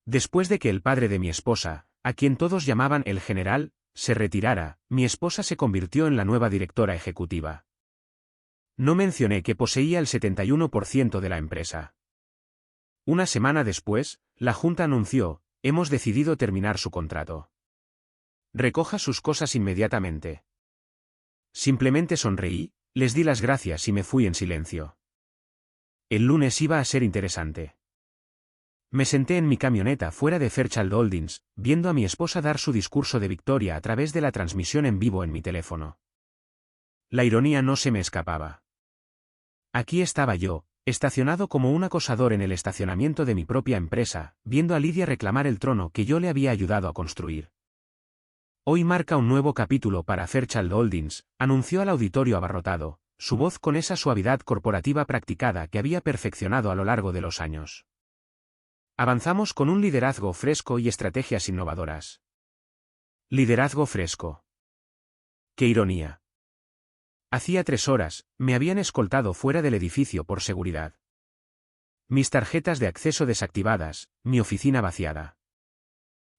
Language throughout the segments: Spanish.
Después de que el padre de mi esposa, a quien todos llamaban el general, se retirara, mi esposa se convirtió en la nueva directora ejecutiva. No mencioné que poseía el 71% de la empresa. Una semana después, la Junta anunció: hemos decidido terminar su contrato. Recoja sus cosas inmediatamente. Simplemente sonreí, les di las gracias y me fui en silencio. El lunes iba a ser interesante. Me senté en mi camioneta fuera de Fairchild Holdings, viendo a mi esposa dar su discurso de victoria a través de la transmisión en vivo en mi teléfono. La ironía no se me escapaba. Aquí estaba yo, estacionado como un acosador en el estacionamiento de mi propia empresa, viendo a Lidia reclamar el trono que yo le había ayudado a construir. Hoy marca un nuevo capítulo para Fairchild Holdings, anunció al auditorio abarrotado, su voz con esa suavidad corporativa practicada que había perfeccionado a lo largo de los años. Avanzamos con un liderazgo fresco y estrategias innovadoras. Liderazgo fresco. ¡Qué ironía! Hacía 3 horas, me habían escoltado fuera del edificio por seguridad. Mis tarjetas de acceso desactivadas, mi oficina vaciada.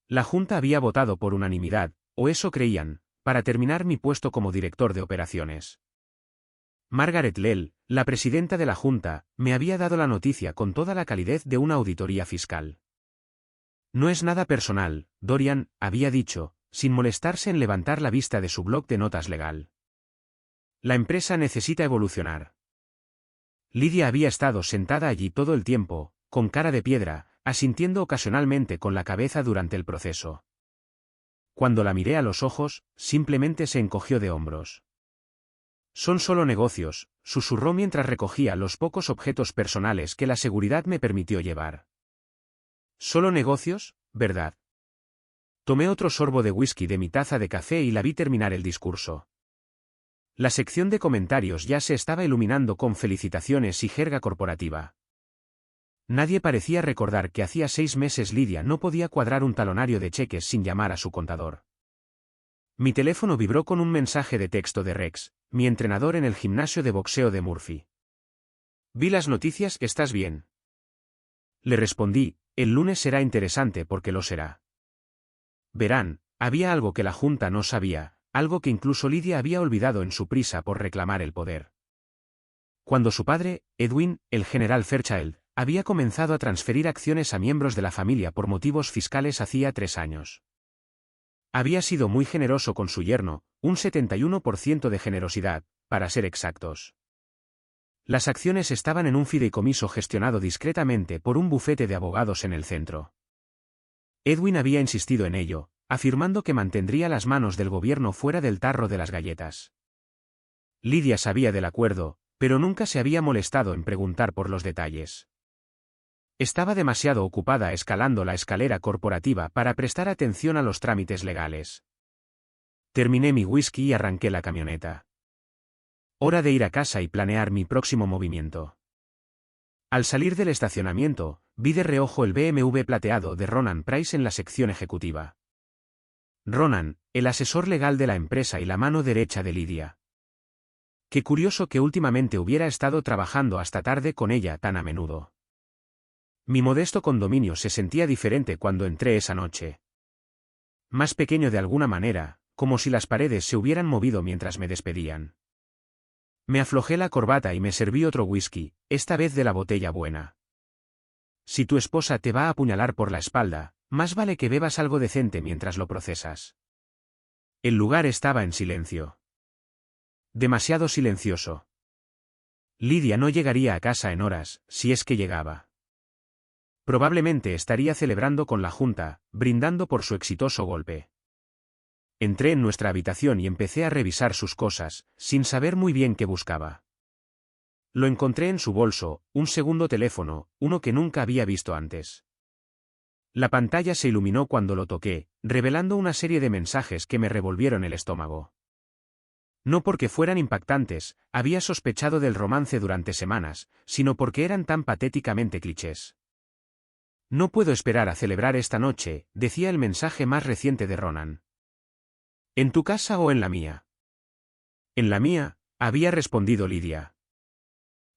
La Junta había votado por unanimidad, o eso creían, para terminar mi puesto como director de operaciones. Margaret Lell, la presidenta de la Junta, me había dado la noticia con toda la calidez de una auditoría fiscal. No es nada personal, Dorian, había dicho, sin molestarse en levantar la vista de su bloc de notas legal. La empresa necesita evolucionar. Lidia había estado sentada allí todo el tiempo, con cara de piedra, asintiendo ocasionalmente con la cabeza durante el proceso. Cuando la miré a los ojos, simplemente se encogió de hombros. Son solo negocios, susurró mientras recogía los pocos objetos personales que la seguridad me permitió llevar. ¿Solo negocios, verdad? Tomé otro sorbo de whisky de mi taza de café y la vi terminar el discurso. La sección de comentarios ya se estaba iluminando con felicitaciones y jerga corporativa. Nadie parecía recordar que hacía 6 meses Lidia no podía cuadrar un talonario de cheques sin llamar a su contador. Mi teléfono vibró con un mensaje de texto de Rex, mi entrenador en el gimnasio de boxeo de Murphy. Vi las noticias, ¿estás bien? Le respondí, el lunes será interesante porque lo será. Verán, había algo que la Junta no sabía, algo que incluso Lidia había olvidado en su prisa por reclamar el poder. Cuando su padre, Edwin, el general Fairchild, había comenzado a transferir acciones a miembros de la familia por motivos fiscales hacía 3 años. Había sido muy generoso con su yerno, un 71% de generosidad, para ser exactos. Las acciones estaban en un fideicomiso gestionado discretamente por un bufete de abogados en el centro. Edwin había insistido en ello, afirmando que mantendría las manos del gobierno fuera del tarro de las galletas. Lidia sabía del acuerdo, pero nunca se había molestado en preguntar por los detalles. Estaba demasiado ocupada escalando la escalera corporativa para prestar atención a los trámites legales. Terminé mi whisky y arranqué la camioneta. Hora de ir a casa y planear mi próximo movimiento. Al salir del estacionamiento, vi de reojo el BMW plateado de Ronan Price en la sección ejecutiva. Ronan, el asesor legal de la empresa y la mano derecha de Lidia. Qué curioso que últimamente hubiera estado trabajando hasta tarde con ella tan a menudo. Mi modesto condominio se sentía diferente cuando entré esa noche. Más pequeño de alguna manera, como si las paredes se hubieran movido mientras me despedían. Me aflojé la corbata y me serví otro whisky, esta vez de la botella buena. Si tu esposa te va a apuñalar por la espalda, más vale que bebas algo decente mientras lo procesas. El lugar estaba en silencio. Demasiado silencioso. Lidia no llegaría a casa en horas, si es que llegaba. Probablemente estaría celebrando con la Junta, brindando por su exitoso golpe. Entré en nuestra habitación y empecé a revisar sus cosas, sin saber muy bien qué buscaba. Lo encontré en su bolso, un segundo teléfono, uno que nunca había visto antes. La pantalla se iluminó cuando lo toqué, revelando una serie de mensajes que me revolvieron el estómago. No porque fueran impactantes, había sospechado del romance durante semanas, sino porque eran tan patéticamente clichés. No puedo esperar a celebrar esta noche, decía el mensaje más reciente de Ronan. ¿En tu casa o en la mía? En la mía, había respondido Lidia.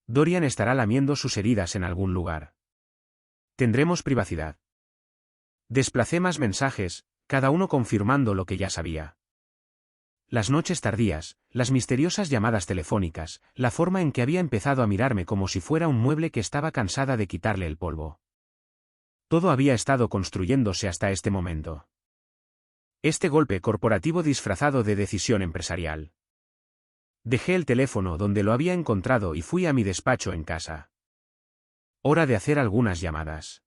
Dorian estará lamiendo sus heridas en algún lugar. Tendremos privacidad. Desplacé más mensajes, cada uno confirmando lo que ya sabía. Las noches tardías, las misteriosas llamadas telefónicas, la forma en que había empezado a mirarme como si fuera un mueble que estaba cansada de quitarle el polvo. Todo había estado construyéndose hasta este momento. Este golpe corporativo disfrazado de decisión empresarial. Dejé el teléfono donde lo había encontrado y fui a mi despacho en casa. Hora de hacer algunas llamadas.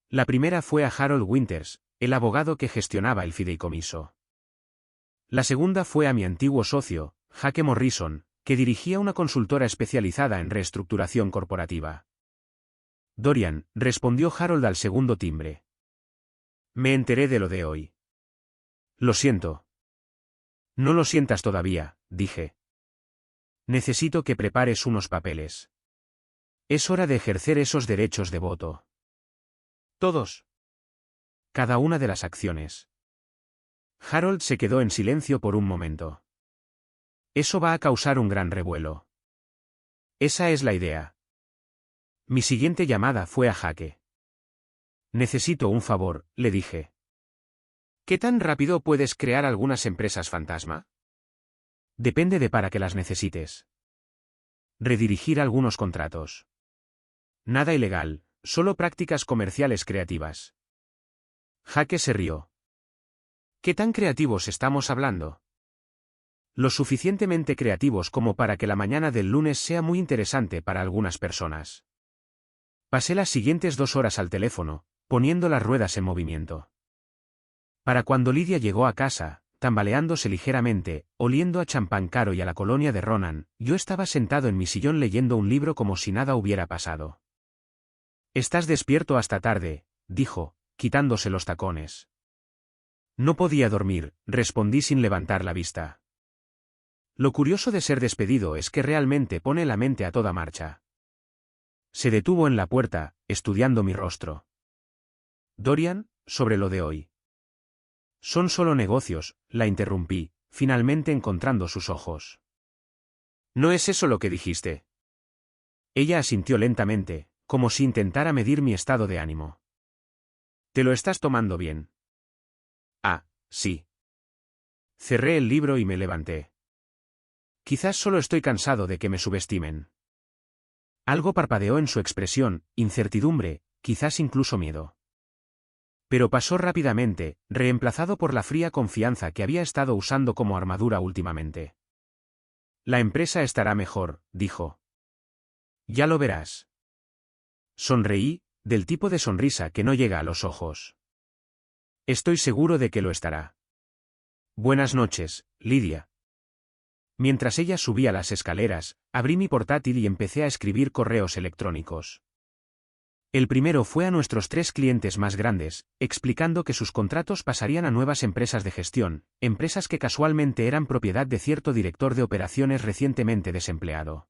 La primera fue a Harold Winters, el abogado que gestionaba el fideicomiso. La segunda fue a mi antiguo socio, Jake Morrison, que dirigía una consultora especializada en reestructuración corporativa. Dorian, respondió Harold al segundo timbre. Me enteré de lo de hoy. Lo siento. No lo sientas todavía, dije. Necesito que prepares unos papeles. Es hora de ejercer esos derechos de voto. Todos. Cada una de las acciones. Harold se quedó en silencio por un momento. Eso va a causar un gran revuelo. Esa es la idea. Mi siguiente llamada fue a Jake. Necesito un favor, le dije. ¿Qué tan rápido puedes crear algunas empresas fantasma? Depende de para qué las necesites. Redirigir algunos contratos. Nada ilegal, solo prácticas comerciales creativas. Jake se rió. ¿Qué tan creativos estamos hablando? Lo suficientemente creativos como para que la mañana del lunes sea muy interesante para algunas personas. Pasé las siguientes 2 horas al teléfono, poniendo las ruedas en movimiento. Para cuando Lidia llegó a casa, tambaleándose ligeramente, oliendo a champán caro y a la colonia de Ronan, yo estaba sentado en mi sillón leyendo un libro como si nada hubiera pasado. «Estás despierto hasta tarde», dijo, quitándose los tacones. No podía dormir, respondí sin levantar la vista. Lo curioso de ser despedido es que realmente pone la mente a toda marcha. Se detuvo en la puerta, estudiando mi rostro. Dorian, sobre lo de hoy. Son solo negocios, la interrumpí, finalmente encontrando sus ojos. ¿No es eso lo que dijiste? Ella asintió lentamente, como si intentara medir mi estado de ánimo. ¿Te lo estás tomando bien? Ah, sí. Cerré el libro y me levanté. Quizás solo estoy cansado de que me subestimen. Algo parpadeó en su expresión, incertidumbre, quizás incluso miedo. Pero pasó rápidamente, reemplazado por la fría confianza que había estado usando como armadura últimamente. La empresa estará mejor, dijo. Ya lo verás. Sonreí, del tipo de sonrisa que no llega a los ojos. Estoy seguro de que lo estará. Buenas noches, Lidia. Mientras ella subía las escaleras, abrí mi portátil y empecé a escribir correos electrónicos. El primero fue a nuestros 3 clientes más grandes, explicando que sus contratos pasarían a nuevas empresas de gestión, empresas que casualmente eran propiedad de cierto director de operaciones recientemente desempleado.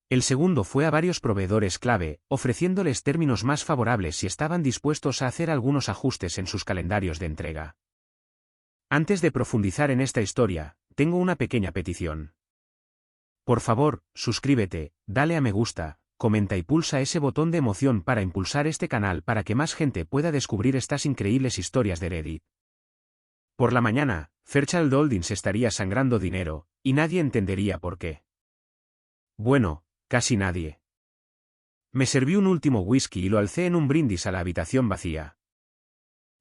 El segundo fue a varios proveedores clave, ofreciéndoles términos más favorables si estaban dispuestos a hacer algunos ajustes en sus calendarios de entrega. Antes de profundizar en esta historia, tengo una pequeña petición. Por favor, suscríbete, dale a me gusta, comenta y pulsa ese botón de emoción para impulsar este canal para que más gente pueda descubrir estas increíbles historias de Reddit. Por la mañana, Fairchild Holdings estaría sangrando dinero, y nadie entendería por qué. Bueno, casi nadie. Me serví un último whisky y lo alcé en un brindis a la habitación vacía.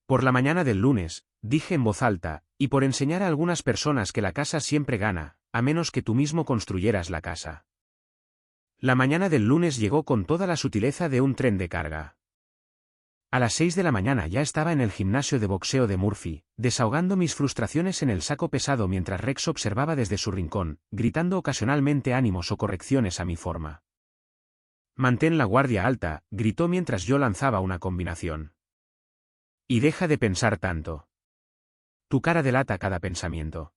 Por la mañana del lunes, dije en voz alta, y por enseñar a algunas personas que la casa siempre gana, a menos que tú mismo construyeras la casa. La mañana del lunes llegó con toda la sutileza de un tren de carga. A las 6 de la mañana ya estaba en el gimnasio de boxeo de Murphy, desahogando mis frustraciones en el saco pesado mientras Rex observaba desde su rincón, gritando ocasionalmente ánimos o correcciones a mi forma. Mantén la guardia alta, gritó mientras yo lanzaba una combinación. Y deja de pensar tanto. Tu cara delata cada pensamiento.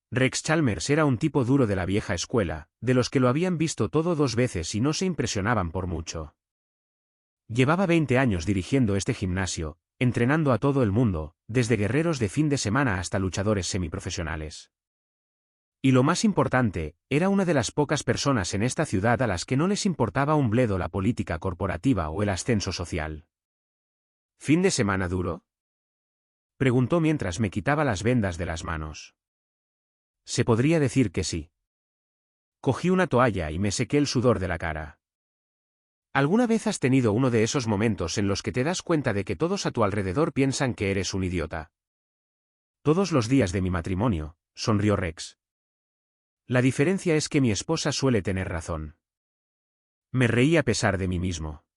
Rex Chalmers era un tipo duro de la vieja escuela, de los que lo habían visto todo 2 veces y no se impresionaban por mucho. Llevaba 20 años dirigiendo este gimnasio, entrenando a todo el mundo, desde guerreros de fin de semana hasta luchadores semiprofesionales. Y lo más importante, era una de las pocas personas en esta ciudad a las que no les importaba un bledo la política corporativa o el ascenso social. ¿Fin de semana duro? Preguntó mientras me quitaba las vendas de las manos. Se podría decir que sí. Cogí una toalla y me sequé el sudor de la cara. ¿Alguna vez has tenido uno de esos momentos en los que te das cuenta de que todos a tu alrededor piensan que eres un idiota? Todos los días de mi matrimonio, sonrió Rex. La diferencia es que mi esposa suele tener razón. Me reí a pesar de mí mismo.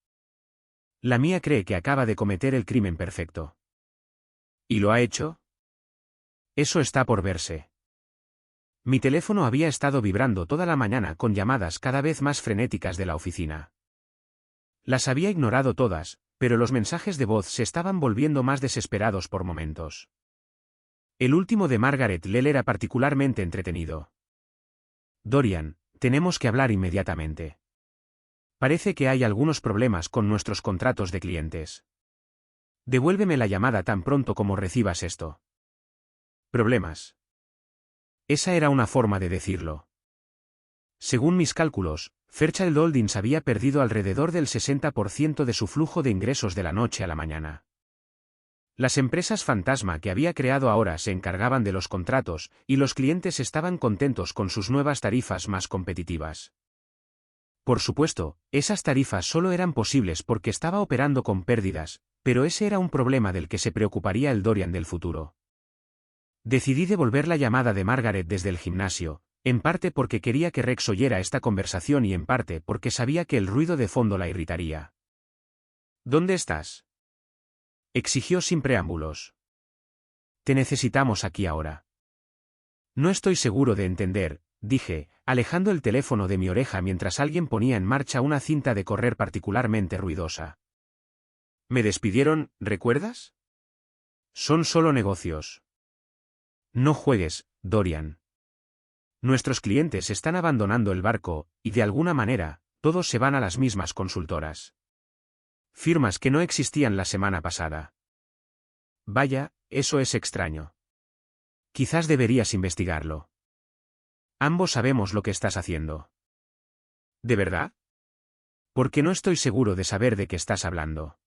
La mía cree que acaba de cometer el crimen perfecto. ¿Y lo ha hecho? Eso está por verse. Mi teléfono había estado vibrando toda la mañana con llamadas cada vez más frenéticas de la oficina. Las había ignorado todas, pero los mensajes de voz se estaban volviendo más desesperados por momentos. El último de Margaret Lell era particularmente entretenido. Dorian, tenemos que hablar inmediatamente. Parece que hay algunos problemas con nuestros contratos de clientes. Devuélveme la llamada tan pronto como recibas esto. ¿Problemas? Esa era una forma de decirlo. Según mis cálculos, Fairchild Holdings había perdido alrededor del 60% de su flujo de ingresos de la noche a la mañana. Las empresas fantasma que había creado ahora se encargaban de los contratos, y los clientes estaban contentos con sus nuevas tarifas más competitivas. Por supuesto, esas tarifas solo eran posibles porque estaba operando con pérdidas, pero ese era un problema del que se preocuparía el Dorian del futuro. Decidí devolver la llamada de Margaret desde el gimnasio, en parte porque quería que Rex oyera esta conversación y en parte porque sabía que el ruido de fondo la irritaría. ¿Dónde estás?, exigió sin preámbulos. Te necesitamos aquí ahora. No estoy seguro de entender, dije, alejando el teléfono de mi oreja mientras alguien ponía en marcha una cinta de correr particularmente ruidosa. ¿Me despidieron, recuerdas? Son solo negocios. No juegues, Dorian. Nuestros clientes están abandonando el barco, y de alguna manera, todos se van a las mismas consultoras. Firmas que no existían la semana pasada. Vaya, eso es extraño. Quizás deberías investigarlo. Ambos sabemos lo que estás haciendo. ¿De verdad? Porque no estoy seguro de saber de qué estás hablando.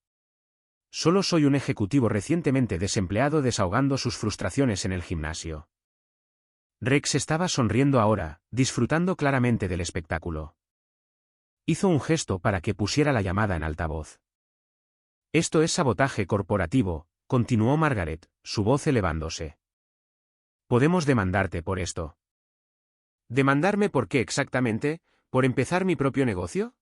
Solo soy un ejecutivo recientemente desempleado desahogando sus frustraciones en el gimnasio. Rex estaba sonriendo ahora, disfrutando claramente del espectáculo. Hizo un gesto para que pusiera la llamada en altavoz. Esto es sabotaje corporativo, continuó Margaret, su voz elevándose. Podemos demandarte por esto. ¿Demandarme por qué exactamente? ¿Por empezar mi propio negocio?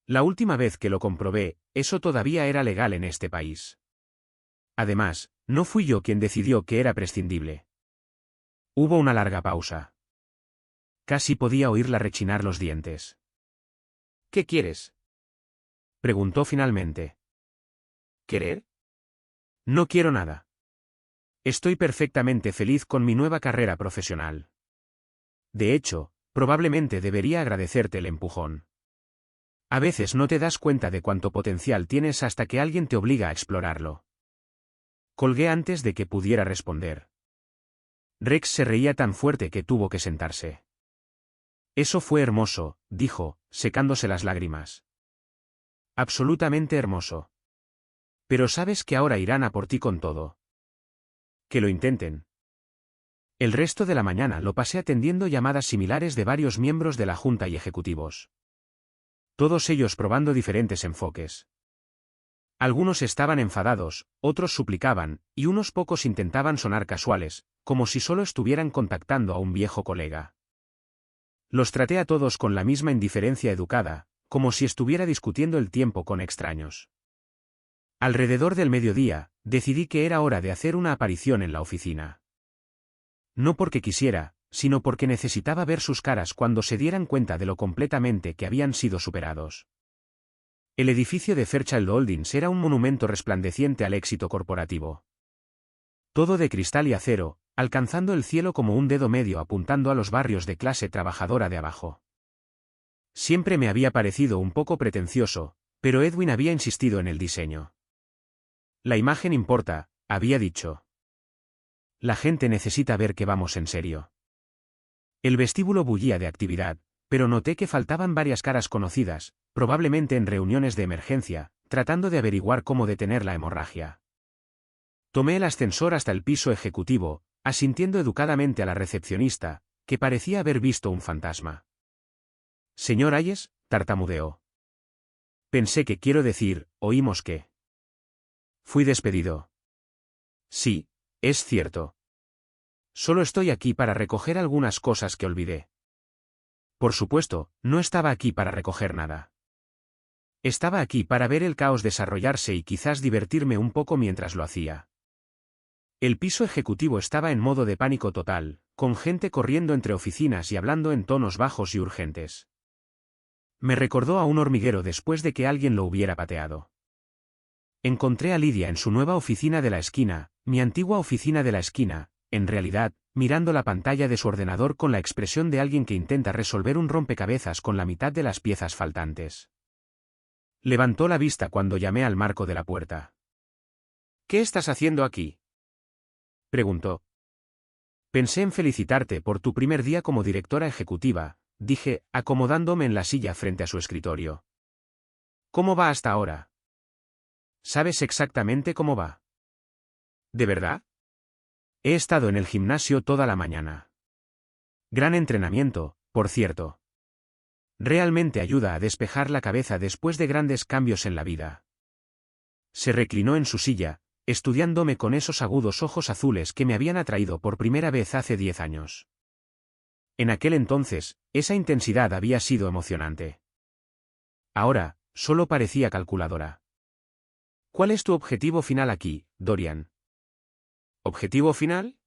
La última vez que lo comprobé, eso todavía era legal en este país. Además, no fui yo quien decidió que era prescindible. Hubo una larga pausa. Casi podía oírla rechinar los dientes. ¿Qué quieres?, preguntó finalmente. ¿Querer? No quiero nada. Estoy perfectamente feliz con mi nueva carrera profesional. De hecho, probablemente debería agradecerte el empujón. A veces no te das cuenta de cuánto potencial tienes hasta que alguien te obliga a explorarlo. Colgué antes de que pudiera responder. Rex se reía tan fuerte que tuvo que sentarse. Eso fue hermoso, dijo, secándose las lágrimas. Absolutamente hermoso. Pero sabes que ahora irán a por ti con todo. Que lo intenten. El resto de la mañana lo pasé atendiendo llamadas similares de varios miembros de la Junta y ejecutivos. Todos ellos probando diferentes enfoques. Algunos estaban enfadados, otros suplicaban, y unos pocos intentaban sonar casuales, como si solo estuvieran contactando a un viejo colega. Los traté a todos con la misma indiferencia educada, como si estuviera discutiendo el tiempo con extraños. Alrededor del mediodía, decidí que era hora de hacer una aparición en la oficina. No porque quisiera, sino porque necesitaba ver sus caras cuando se dieran cuenta de lo completamente que habían sido superados. El edificio de Fairchild Holdings era un monumento resplandeciente al éxito corporativo. Todo de cristal y acero, alcanzando el cielo como un dedo medio apuntando a los barrios de clase trabajadora de abajo. Siempre me había parecido un poco pretencioso, pero Edwin había insistido en el diseño. La imagen importa, había dicho. La gente necesita ver que vamos en serio. El vestíbulo bullía de actividad, pero noté que faltaban varias caras conocidas, probablemente en reuniones de emergencia, tratando de averiguar cómo detener la hemorragia. Tomé el ascensor hasta el piso ejecutivo, asintiendo educadamente a la recepcionista, que parecía haber visto un fantasma. «Señor Hayes», tartamudeó. Pensé que quiero decir, oímos que. Fui despedido. Sí, es cierto. Solo estoy aquí para recoger algunas cosas que olvidé. Por supuesto, no estaba aquí para recoger nada. Estaba aquí para ver el caos desarrollarse y quizás divertirme un poco mientras lo hacía. El piso ejecutivo estaba en modo de pánico total, con gente corriendo entre oficinas y hablando en tonos bajos y urgentes. Me recordó a un hormiguero después de que alguien lo hubiera pateado. Encontré a Lidia en su nueva oficina de la esquina, mi antigua oficina de la esquina, en realidad, mirando la pantalla de su ordenador con la expresión de alguien que intenta resolver un rompecabezas con la mitad de las piezas faltantes. Levantó la vista cuando llamé al marco de la puerta. «¿Qué estás haciendo aquí?», preguntó. «Pensé en felicitarte por tu primer día como directora ejecutiva», dije, acomodándome en la silla frente a su escritorio. «¿Cómo va hasta ahora?». «¿Sabes exactamente cómo va?». «¿De verdad?». «He estado en el gimnasio toda la mañana». «Gran entrenamiento, por cierto». «Realmente ayuda a despejar la cabeza después de grandes cambios en la vida». Se reclinó en su silla, estudiándome con esos agudos ojos azules que me habían atraído por primera vez hace 10 años. En aquel entonces, esa intensidad había sido emocionante. Ahora, solo parecía calculadora. «¿Cuál es tu objetivo final aquí, Dorian?». «¿Objetivo final?».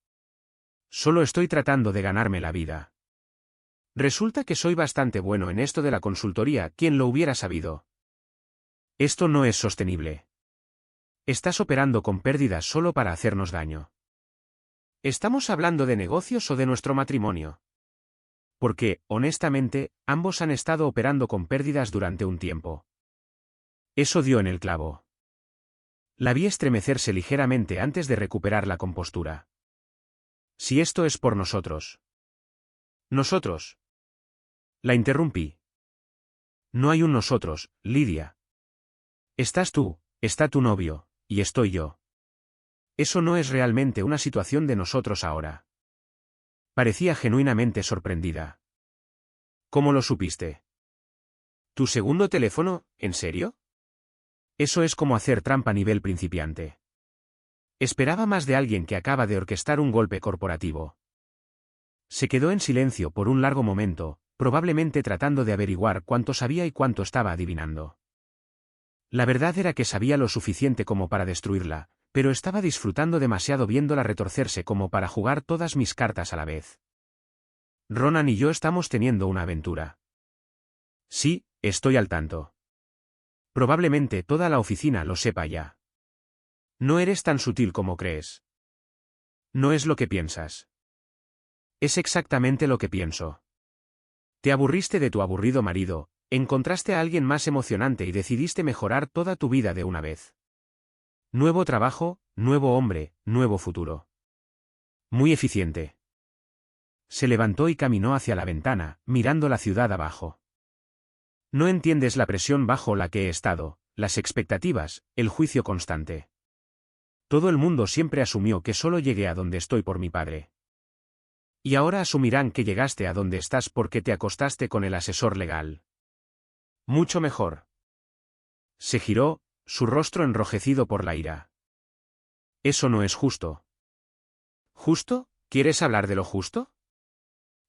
«Solo estoy tratando de ganarme la vida. Resulta que soy bastante bueno en esto de la consultoría, ¿quién lo hubiera sabido?». «Esto no es sostenible. Estás operando con pérdidas solo para hacernos daño». «¿Estamos hablando de negocios o de nuestro matrimonio?». «Porque, honestamente, ambos han estado operando con pérdidas durante un tiempo». Eso dio en el clavo. La vi estremecerse ligeramente antes de recuperar la compostura. «Si esto es por nosotros». «¿Nosotros?». La interrumpí. «No hay un nosotros, Lidia. Estás tú, está tu novio, y estoy yo. Eso no es realmente una situación de nosotros ahora». Parecía genuinamente sorprendida. «¿Cómo lo supiste?». «¿Tu segundo teléfono, en serio?». Eso es como hacer trampa a nivel principiante. Esperaba más de alguien que acaba de orquestar un golpe corporativo. Se quedó en silencio por un largo momento, probablemente tratando de averiguar cuánto sabía y cuánto estaba adivinando. La verdad era que sabía lo suficiente como para destruirla, pero estaba disfrutando demasiado viéndola retorcerse como para jugar todas mis cartas a la vez. «Ronan y yo estamos teniendo una aventura». «Sí, estoy al tanto». «Probablemente toda la oficina lo sepa ya». «No eres tan sutil como crees». «No es lo que piensas». «Es exactamente lo que pienso». «Te aburriste de tu aburrido marido, encontraste a alguien más emocionante y decidiste mejorar toda tu vida de una vez. Nuevo trabajo, nuevo hombre, nuevo futuro. Muy eficiente». Se levantó y caminó hacia la ventana, mirando la ciudad abajo. «Noentiendes la presión bajo la que he estado, las expectativas, el juicio constante. Todo el mundo siempre asumió que solo llegué a donde estoy por mi padre. Y ahora asumirán que llegaste a donde estás porque te acostaste con el asesor legal. Mucho mejor». Se giró, su rostro enrojecido por la ira. «Eso no es justo». «¿Justo? ¿Quieres hablar de lo justo?».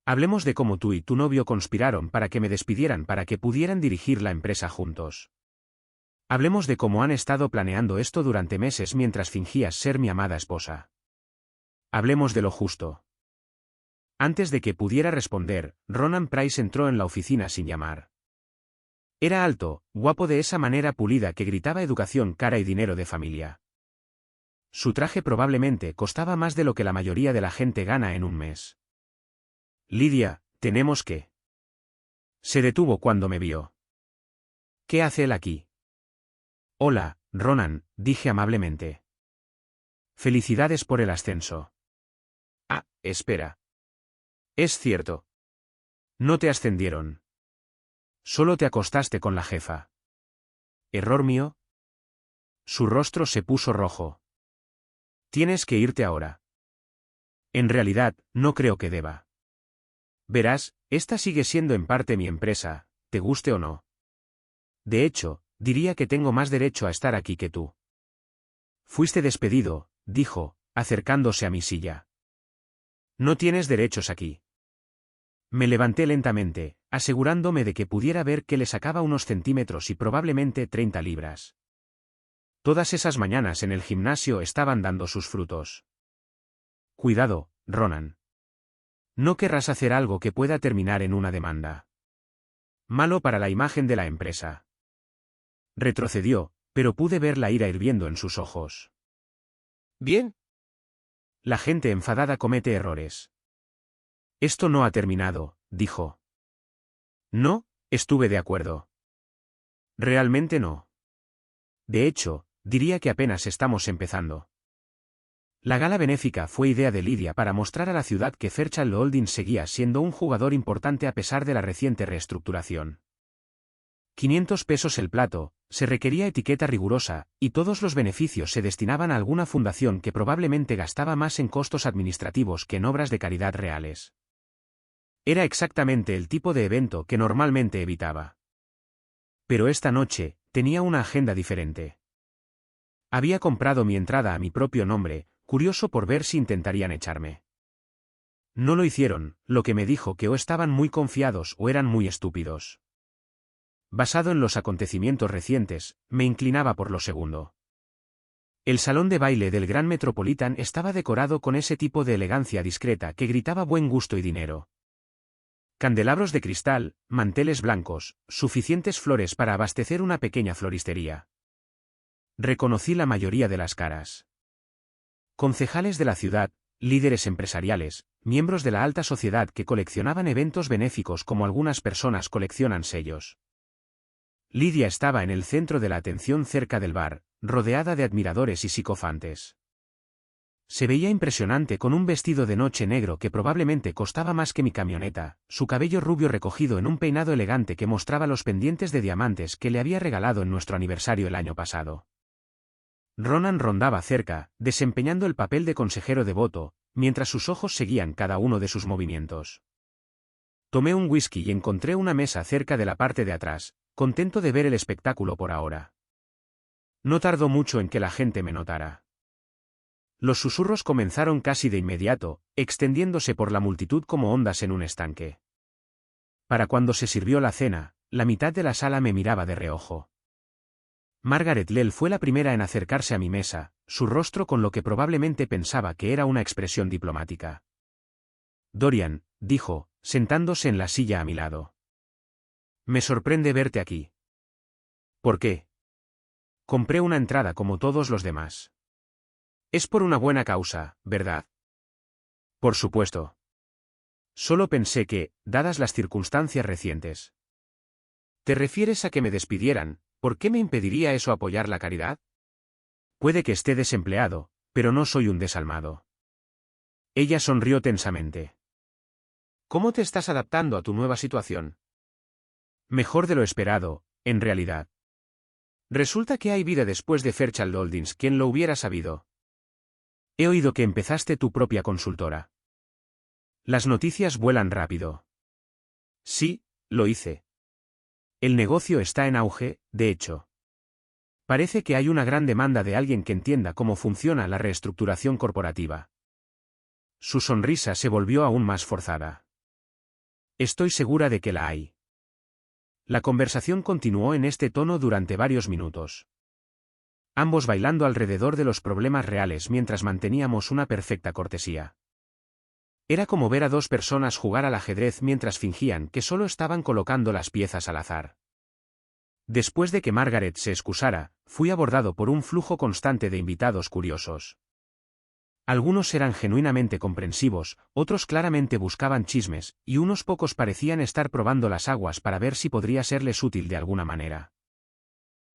«Hablemos de cómo tú y tu novio conspiraron para que me despidieran para que pudieran dirigir la empresa juntos. Hablemos de cómo han estado planeando esto durante meses mientras fingías ser mi amada esposa. Hablemos de lo justo». Antes de que pudiera responder, Ronan Price entró en la oficina sin llamar. Era alto, guapo de esa manera pulida que gritaba educación, cara y dinero de familia. Su traje probablemente costaba más de lo que la mayoría de la gente gana en un mes. «Lidia, tenemos que». Se detuvo cuando me vio. «¿Qué hace él aquí?». «Hola, Ronan», dije amablemente. «Felicidades por el ascenso». «Ah, espera. Es cierto. No te ascendieron. Solo te acostaste con la jefa». «¿Error mío?». Su rostro se puso rojo. Tienes que irte ahora. En realidad, no creo que deba. Verás, esta sigue siendo en parte mi empresa, te guste o no. De hecho, diría que tengo más derecho a estar aquí que tú. Fuiste despedido, dijo, acercándose a mi silla. No tienes derechos aquí. Me levanté lentamente, asegurándome de que pudiera ver que le sacaba unos centímetros y probablemente 30 libras. Todas esas mañanas en el gimnasio estaban dando sus frutos. Cuidado, Ronan. No querrás hacer algo que pueda terminar en una demanda. Malo para la imagen de la empresa. Retrocedió, pero pude ver la ira hirviendo en sus ojos. Bien. La gente enfadada comete errores. Esto no ha terminado, dijo. No, estuve de acuerdo. Realmente no. De hecho, diría que apenas estamos empezando. La gala benéfica fue idea de Lidia para mostrar a la ciudad que Fairchild Holdings seguía siendo un jugador importante a pesar de la reciente reestructuración. 500 pesos el plato, se requería etiqueta rigurosa, y todos los beneficios se destinaban a alguna fundación que probablemente gastaba más en costos administrativos que en obras de caridad reales. Era exactamente el tipo de evento que normalmente evitaba. Pero esta noche, tenía una agenda diferente. Había comprado mi entrada a mi propio nombre, curioso por ver si intentarían echarme. No lo hicieron, lo que me dijo que o estaban muy confiados o eran muy estúpidos. Basado en los acontecimientos recientes, me inclinaba por lo segundo. El salón de baile del Gran Metropolitan estaba decorado con ese tipo de elegancia discreta que gritaba buen gusto y dinero. Candelabros de cristal, manteles blancos, suficientes flores para abastecer una pequeña floristería. Reconocí la mayoría de las caras. Concejales de la ciudad, líderes empresariales, miembros de la alta sociedad que coleccionaban eventos benéficos como algunas personas coleccionan sellos. Lidia estaba en el centro de la atención cerca del bar, rodeada de admiradores y psicofantes. Se veía impresionante con un vestido de noche negro que probablemente costaba más que mi camioneta, su cabello rubio recogido en un peinado elegante que mostraba los pendientes de diamantes que le había regalado en nuestro aniversario el año pasado. Ronan rondaba cerca, desempeñando el papel de consejero devoto, mientras sus ojos seguían cada uno de sus movimientos. Tomé un whisky y encontré una mesa cerca de la parte de atrás, contento de ver el espectáculo por ahora. No tardó mucho en que la gente me notara. Los susurros comenzaron casi de inmediato, extendiéndose por la multitud como ondas en un estanque. Para cuando se sirvió la cena, la mitad de la sala me miraba de reojo. Margaret Lell fue la primera en acercarse a mi mesa, su rostro con lo que probablemente pensaba que era una expresión diplomática. Dorian, dijo, sentándose en la silla a mi lado. Me sorprende verte aquí. ¿Por qué? Compré una entrada como todos los demás. Es por una buena causa, ¿verdad? Por supuesto. Solo pensé que, dadas las circunstancias recientes. ¿Te refieres a que me despidieran? ¿Por qué me impediría eso apoyar la caridad? Puede que esté desempleado, pero no soy un desalmado. Ella sonrió tensamente. ¿Cómo te estás adaptando a tu nueva situación? Mejor de lo esperado, en realidad. Resulta que hay vida después de Fairchild Holdings, ¿quién lo hubiera sabido? He oído que empezaste tu propia consultora. Las noticias vuelan rápido. Sí, lo hice. El negocio está en auge, de hecho. Parece que hay una gran demanda de alguien que entienda cómo funciona la reestructuración corporativa. Su sonrisa se volvió aún más forzada. Estoy segura de que la hay. La conversación continuó en este tono durante varios minutos. Ambos bailando alrededor de los problemas reales mientras manteníamos una perfecta cortesía. Era como ver a dos personas jugar al ajedrez mientras fingían que solo estaban colocando las piezas al azar. Después de que Margaret se excusara, fui abordado por un flujo constante de invitados curiosos. Algunos eran genuinamente comprensivos, otros claramente buscaban chismes, y unos pocos parecían estar probando las aguas para ver si podría serles útil de alguna manera.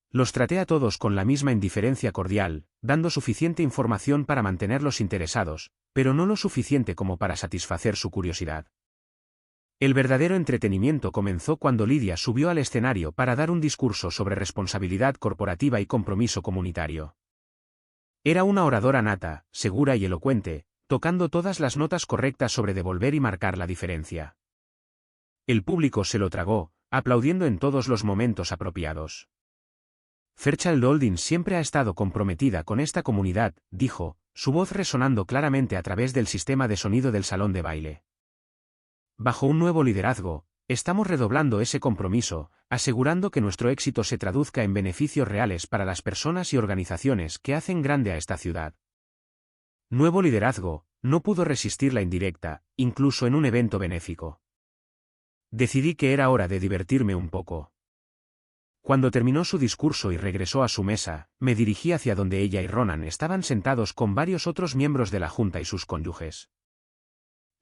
Los traté a todos con la misma indiferencia cordial, dando suficiente información para mantenerlos interesados, pero no lo suficiente como para satisfacer su curiosidad. El verdadero entretenimiento comenzó cuando Lidia subió al escenario para dar un discurso sobre responsabilidad corporativa y compromiso comunitario. Era una oradora nata, segura y elocuente, tocando todas las notas correctas sobre devolver y marcar la diferencia. El público se lo tragó, aplaudiendo en todos los momentos apropiados. Fairchild Holdings siempre ha estado comprometida con esta comunidad, dijo, su voz resonando claramente a través del sistema de sonido del salón de baile. Bajo un nuevo liderazgo, estamos redoblando ese compromiso, asegurando que nuestro éxito se traduzca en beneficios reales para las personas y organizaciones que hacen grande a esta ciudad. Nuevo liderazgo, no pudo resistir la indirecta, incluso en un evento benéfico. Decidí que era hora de divertirme un poco. Cuando terminó su discurso y regresó a su mesa, me dirigí hacia donde ella y Ronan estaban sentados con varios otros miembros de la junta y sus cónyuges.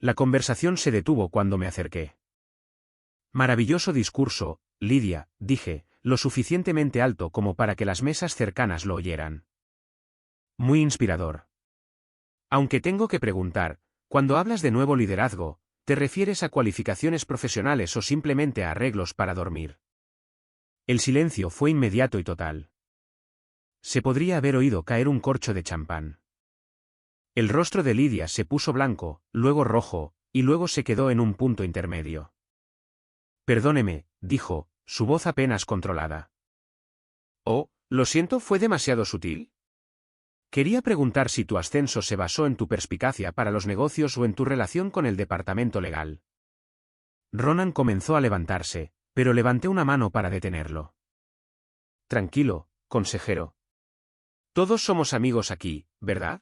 La conversación se detuvo cuando me acerqué. Maravilloso discurso, Lidia, dije, lo suficientemente alto como para que las mesas cercanas lo oyeran. Muy inspirador. Aunque tengo que preguntar, cuando hablas de nuevo liderazgo, ¿te refieres a cualificaciones profesionales o simplemente a arreglos para dormir? El silencio fue inmediato y total. Se podría haber oído caer un corcho de champán. El rostro de Lidia se puso blanco, luego rojo, y luego se quedó en un punto intermedio. Perdóneme, dijo, su voz apenas controlada. Oh, lo siento, ¿fue demasiado sutil? Quería preguntar si tu ascenso se basó en tu perspicacia para los negocios o en tu relación con el departamento legal. Ronan comenzó a levantarse, pero levanté una mano para detenerlo. Tranquilo, consejero. Todos somos amigos aquí, ¿verdad?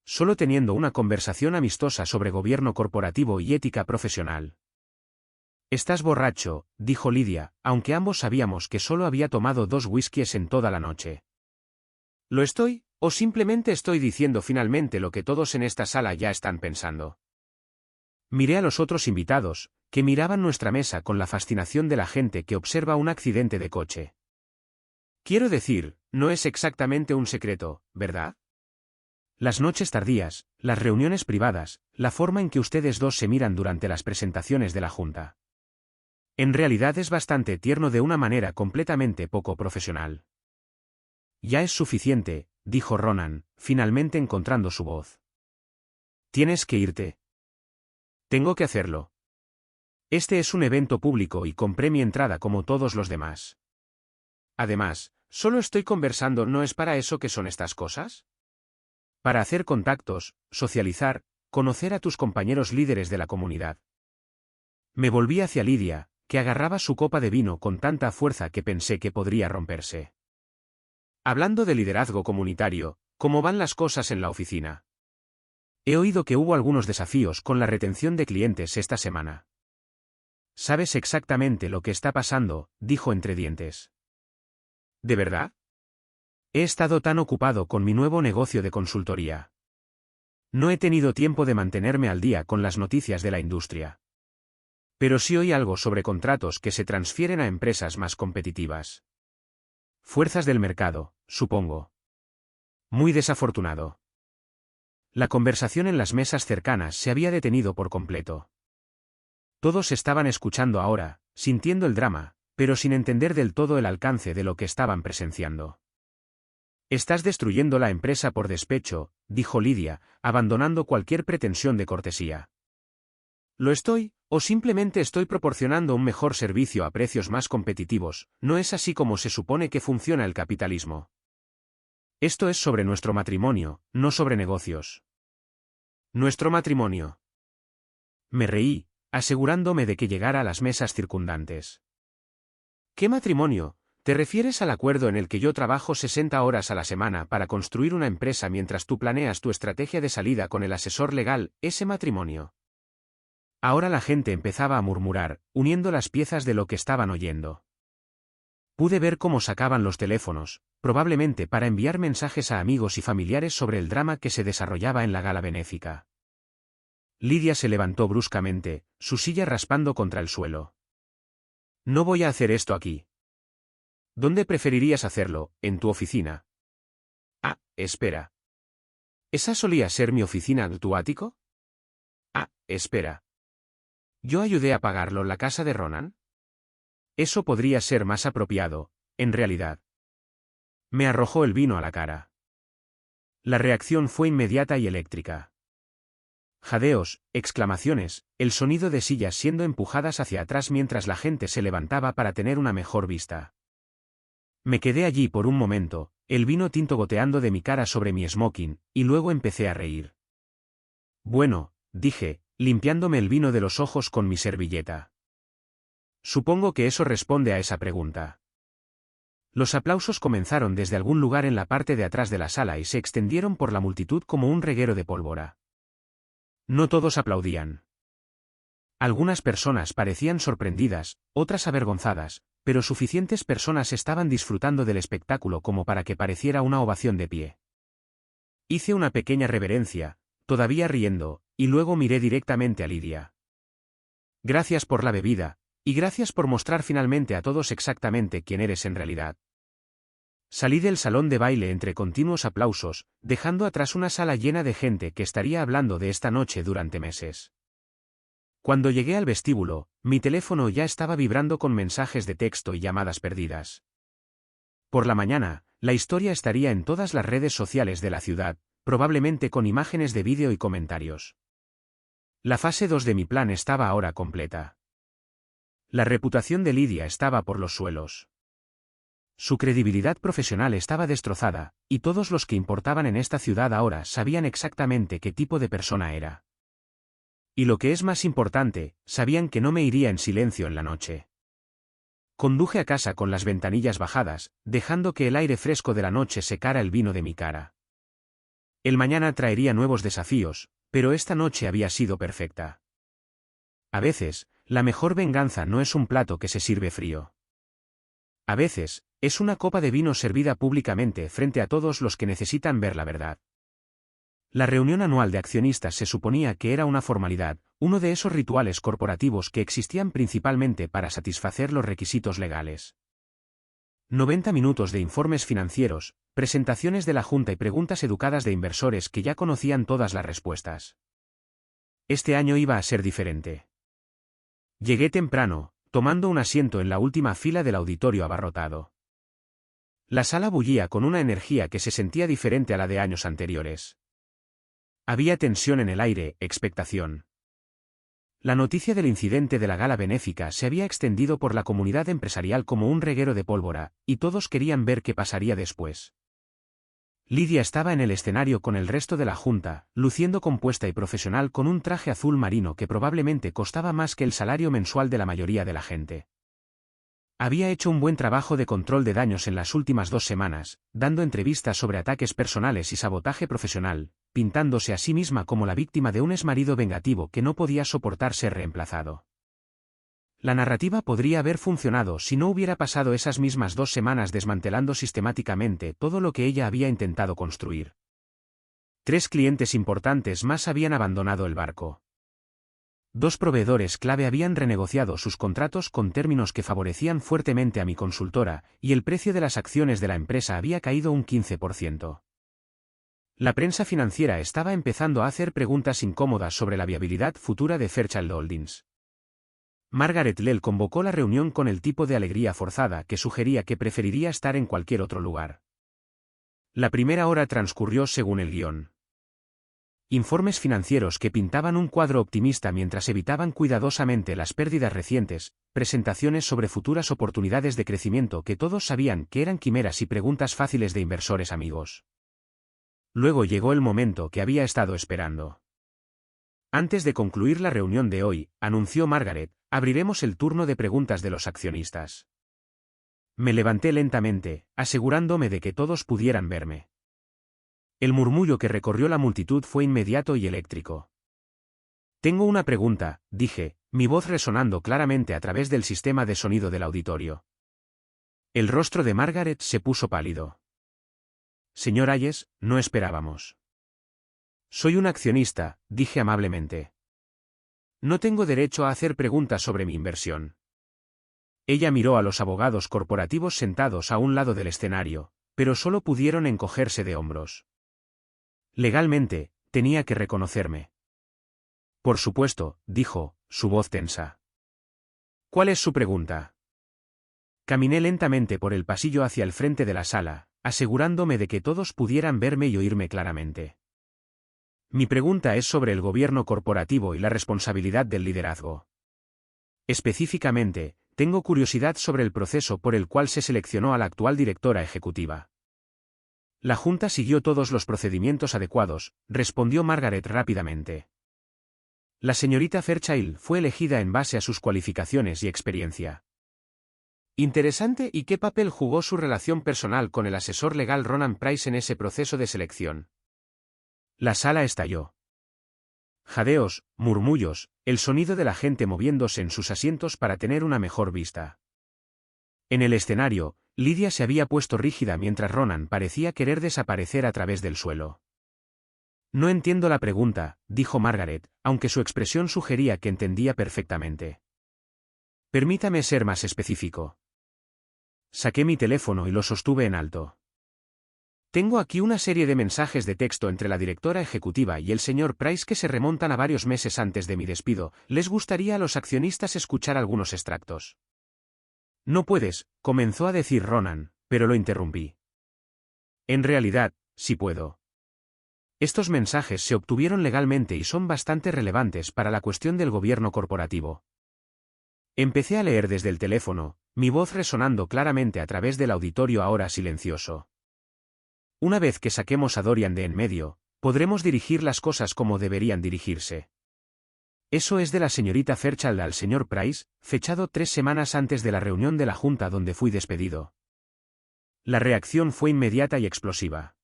Solo teniendo una conversación amistosa sobre gobierno corporativo y ética profesional. Estás borracho, dijo Lidia, aunque ambos sabíamos que solo había tomado 2 whiskies en toda la noche. ¿Lo estoy, o simplemente estoy diciendo finalmente lo que todos en esta sala ya están pensando? Miré a los otros invitados, que miraban nuestra mesa con la fascinación de la gente que observa un accidente de coche. Quiero decir, no es exactamente un secreto, ¿verdad? Las noches tardías, las reuniones privadas, la forma en que ustedes dos se miran durante las presentaciones de la junta. En realidad es bastante tierno de una manera completamente poco profesional. Ya es suficiente, dijo Ronan, finalmente encontrando su voz. Tienes que irte. Tengo que hacerlo. Este es un evento público y compré mi entrada como todos los demás. Además, solo estoy conversando, ¿no es para eso que son estas cosas? Para hacer contactos, socializar, conocer a tus compañeros líderes de la comunidad. Me volví hacia Lidia, que agarraba su copa de vino con tanta fuerza que pensé que podría romperse. Hablando de liderazgo comunitario, ¿cómo van las cosas en la oficina? He oído que hubo algunos desafíos con la retención de clientes esta semana. Sabes exactamente lo que está pasando, dijo entre dientes. ¿De verdad? He estado tan ocupado con mi nuevo negocio de consultoría. No he tenido tiempo de mantenerme al día con las noticias de la industria. Pero sí oí algo sobre contratos que se transfieren a empresas más competitivas. Fuerzas del mercado, supongo. Muy desafortunado. La conversación en las mesas cercanas se había detenido por completo. Todos estaban escuchando ahora, sintiendo el drama, pero sin entender del todo el alcance de lo que estaban presenciando. Estás destruyendo la empresa por despecho, dijo Lidia, abandonando cualquier pretensión de cortesía. ¿Lo estoy, o simplemente estoy proporcionando un mejor servicio a precios más competitivos? No es así como se supone que funciona el capitalismo. Esto es sobre nuestro matrimonio, no sobre negocios. ¿Nuestro matrimonio? Me reí, asegurándome de que llegara a las mesas circundantes. ¿Qué matrimonio? ¿Te refieres al acuerdo en el que yo trabajo 60 horas a la semana para construir una empresa mientras tú planeas tu estrategia de salida con el asesor legal, ese matrimonio? Ahora la gente empezaba a murmurar, uniendo las piezas de lo que estaban oyendo. Pude ver cómo sacaban los teléfonos, probablemente para enviar mensajes a amigos y familiares sobre el drama que se desarrollaba en la gala benéfica. Lidia se levantó bruscamente, su silla raspando contra el suelo. No voy a hacer esto aquí. ¿Dónde preferirías hacerlo? ¿En tu oficina? Ah, espera. ¿Esa solía ser mi oficina, tu ático? Ah, espera. ¿Yo ayudé a pagarlo la casa de Ronan? Eso podría ser más apropiado, en realidad. Me arrojó el vino a la cara. La reacción fue inmediata y eléctrica. Jadeos, exclamaciones, el sonido de sillas siendo empujadas hacia atrás mientras la gente se levantaba para tener una mejor vista. Me quedé allí por un momento, el vino tinto goteando de mi cara sobre mi smoking, y luego empecé a reír. Bueno, dije, limpiándome el vino de los ojos con mi servilleta. Supongo que eso responde a esa pregunta. Los aplausos comenzaron desde algún lugar en la parte de atrás de la sala y se extendieron por la multitud como un reguero de pólvora. No todos aplaudían. Algunas personas parecían sorprendidas, otras avergonzadas, pero suficientes personas estaban disfrutando del espectáculo como para que pareciera una ovación de pie. Hice una pequeña reverencia, todavía riendo, y luego miré directamente a Lidia. Gracias por la bebida, y gracias por mostrar finalmente a todos exactamente quién eres en realidad. Salí del salón de baile entre continuos aplausos, dejando atrás una sala llena de gente que estaría hablando de esta noche durante meses. Cuando llegué al vestíbulo, mi teléfono ya estaba vibrando con mensajes de texto y llamadas perdidas. Por la mañana, la historia estaría en todas las redes sociales de la ciudad, probablemente con imágenes de vídeo y comentarios. La fase 2 de mi plan estaba ahora completa. La reputación de Lidia estaba por los suelos. Su credibilidad profesional estaba destrozada, y todos los que importaban en esta ciudad ahora sabían exactamente qué tipo de persona era. Y lo que es más importante, sabían que no me iría en silencio en la noche. Conduje a casa con las ventanillas bajadas, dejando que el aire fresco de la noche secara el vino de mi cara. El mañana traería nuevos desafíos, pero esta noche había sido perfecta. A veces, la mejor venganza no es un plato que se sirve frío. A veces, es una copa de vino servida públicamente frente a todos los que necesitan ver la verdad. La reunión anual de accionistas se suponía que era una formalidad, uno de esos rituales corporativos que existían principalmente para satisfacer los requisitos legales. 90 minutos de informes financieros, presentaciones de la junta y preguntas educadas de inversores que ya conocían todas las respuestas. Este año iba a ser diferente. Llegué temprano, tomando un asiento en la última fila del auditorio abarrotado. La sala bullía con una energía que se sentía diferente a la de años anteriores. Había tensión en el aire, expectación. La noticia del incidente de la gala benéfica se había extendido por la comunidad empresarial como un reguero de pólvora, y todos querían ver qué pasaría después. Lidia estaba en el escenario con el resto de la junta, luciendo compuesta y profesional con un traje azul marino que probablemente costaba más que el salario mensual de la mayoría de la gente. Había hecho un buen trabajo de control de daños en las últimas 2 semanas, dando entrevistas sobre ataques personales y sabotaje profesional, pintándose a sí misma como la víctima de un exmarido vengativo que no podía soportar ser reemplazado. La narrativa podría haber funcionado si no hubiera pasado esas mismas 2 semanas desmantelando sistemáticamente todo lo que ella había intentado construir. 3 clientes importantes más habían abandonado el barco. 2 proveedores clave habían renegociado sus contratos con términos que favorecían fuertemente a mi consultora, y el precio de las acciones de la empresa había caído un 15%. La prensa financiera estaba empezando a hacer preguntas incómodas sobre la viabilidad futura de Fairchild Holdings. Margaret Lell convocó la reunión con el tipo de alegría forzada que sugería que preferiría estar en cualquier otro lugar. La primera hora transcurrió según el guión. Informes financieros que pintaban un cuadro optimista mientras evitaban cuidadosamente las pérdidas recientes, presentaciones sobre futuras oportunidades de crecimiento que todos sabían que eran quimeras y preguntas fáciles de inversores amigos. Luego llegó el momento que había estado esperando. Antes de concluir la reunión de hoy, anunció Margaret, abriremos el turno de preguntas de los accionistas. Me levanté lentamente, asegurándome de que todos pudieran verme. El murmullo que recorrió la multitud fue inmediato y eléctrico. Tengo una pregunta, dije, mi voz resonando claramente a través del sistema de sonido del auditorio. El rostro de Margaret se puso pálido. Señor Hayes, no esperábamos. Soy un accionista, dije amablemente. No tengo derecho a hacer preguntas sobre mi inversión. Ella miró a los abogados corporativos sentados a un lado del escenario, pero solo pudieron encogerse de hombros. Legalmente, tenía que reconocerme. Por supuesto, dijo, su voz tensa. ¿Cuál es su pregunta? Caminé lentamente por el pasillo hacia el frente de la sala, asegurándome de que todos pudieran verme y oírme claramente. Mi pregunta es sobre el gobierno corporativo y la responsabilidad del liderazgo. Específicamente, tengo curiosidad sobre el proceso por el cual se seleccionó a la actual directora ejecutiva. La Junta siguió todos los procedimientos adecuados, respondió Margaret rápidamente. La señorita Fairchild fue elegida en base a sus cualificaciones y experiencia. Interesante. ¿Y qué papel jugó su relación personal con el asesor legal Ronan Price en ese proceso de selección? La sala estalló. Jadeos, murmullos, el sonido de la gente moviéndose en sus asientos para tener una mejor vista. En el escenario, Lydia se había puesto rígida mientras Ronan parecía querer desaparecer a través del suelo. No entiendo la pregunta, dijo Margaret, aunque su expresión sugería que entendía perfectamente. Permítame ser más específico. Saqué mi teléfono y lo sostuve en alto. Tengo aquí una serie de mensajes de texto entre la directora ejecutiva y el señor Price que se remontan a varios meses antes de mi despido. ¿Les gustaría a los accionistas escuchar algunos extractos? No puedes, comenzó a decir Ronan, pero lo interrumpí. En realidad, sí puedo. Estos mensajes se obtuvieron legalmente y son bastante relevantes para la cuestión del gobierno corporativo. Empecé a leer desde el teléfono, mi voz resonando claramente a través del auditorio ahora silencioso. Una vez que saquemos a Dorian de en medio, podremos dirigir las cosas como deberían dirigirse. Eso es de la señorita Fairchild al señor Price, fechado 3 semanas antes de la reunión de la Junta donde fui despedido. La reacción fue inmediata y explosiva.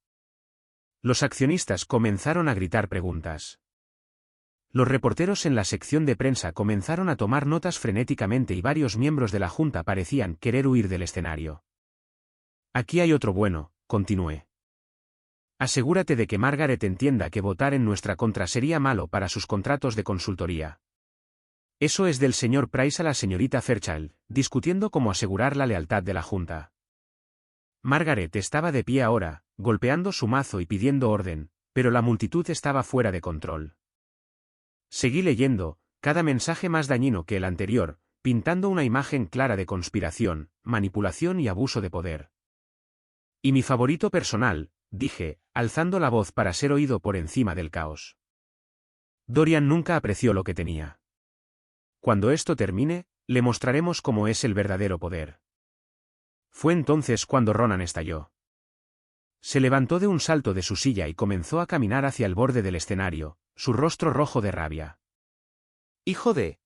Los accionistas comenzaron a gritar preguntas. Los reporteros en la sección de prensa comenzaron a tomar notas frenéticamente y varios miembros de la Junta parecían querer huir del escenario. Aquí hay otro bueno, continué. Asegúrate de que Margaret entienda que votar en nuestra contra sería malo para sus contratos de consultoría. Eso es del señor Price a la señorita Fairchild, discutiendo cómo asegurar la lealtad de la Junta. Margaret estaba de pie ahora, golpeando su mazo y pidiendo orden, pero la multitud estaba fuera de control. Seguí leyendo, cada mensaje más dañino que el anterior, pintando una imagen clara de conspiración, manipulación y abuso de poder. Y mi favorito personal, dije, alzando la voz para ser oído por encima del caos. Dorian nunca apreció lo que tenía. Cuando esto termine, le mostraremos cómo es el verdadero poder. Fue entonces cuando Ronan estalló. Se levantó de un salto de su silla y comenzó a caminar hacia el borde del escenario, su rostro rojo de rabia. ¡Hijo de!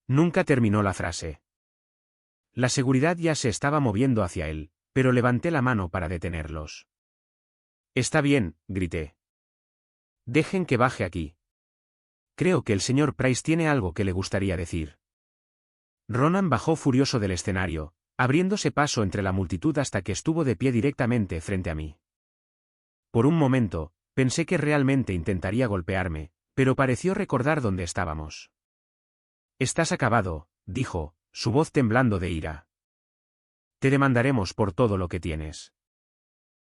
Nunca terminó la frase. La seguridad ya se estaba moviendo hacia él, pero levanté la mano para detenerlos. Está bien, grité. Dejen que baje aquí. Creo que el señor Price tiene algo que le gustaría decir. Ronan bajó furioso del escenario, abriéndose paso entre la multitud hasta que estuvo de pie directamente frente a mí. Por un momento, pensé que realmente intentaría golpearme, pero pareció recordar dónde estábamos. Estás acabado, dijo, su voz temblando de ira. Te demandaremos por todo lo que tienes.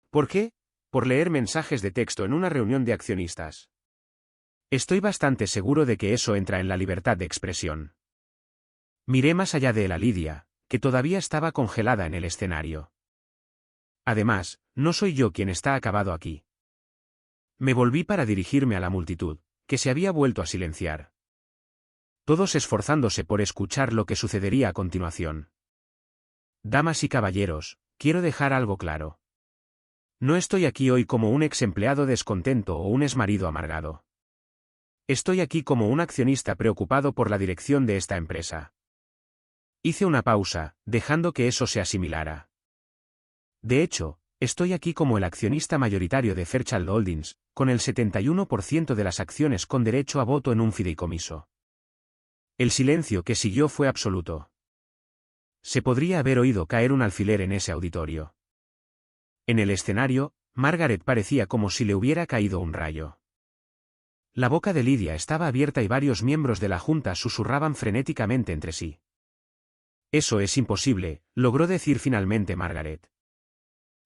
¿Por qué? Por leer mensajes de texto en una reunión de accionistas. Estoy bastante seguro de que eso entra en la libertad de expresión. Miré más allá de él a Lydia, que todavía estaba congelada en el escenario. Además, no soy yo quien está acabado aquí. Me volví para dirigirme a la multitud, que se había vuelto a silenciar. Todos esforzándose por escuchar lo que sucedería a continuación. Damas y caballeros, quiero dejar algo claro. No estoy aquí hoy como un ex empleado descontento o un exmarido amargado. Estoy aquí como un accionista preocupado por la dirección de esta empresa. Hice una pausa, dejando que eso se asimilara. De hecho, estoy aquí como el accionista mayoritario de Fairchild Holdings, con el 71% de las acciones con derecho a voto en un fideicomiso. El silencio que siguió fue absoluto. Se podría haber oído caer un alfiler en ese auditorio. En el escenario, Margaret parecía como si le hubiera caído un rayo. La boca de Lydia estaba abierta y varios miembros de la Junta susurraban frenéticamente entre sí. Eso es imposible, logró decir finalmente Margaret.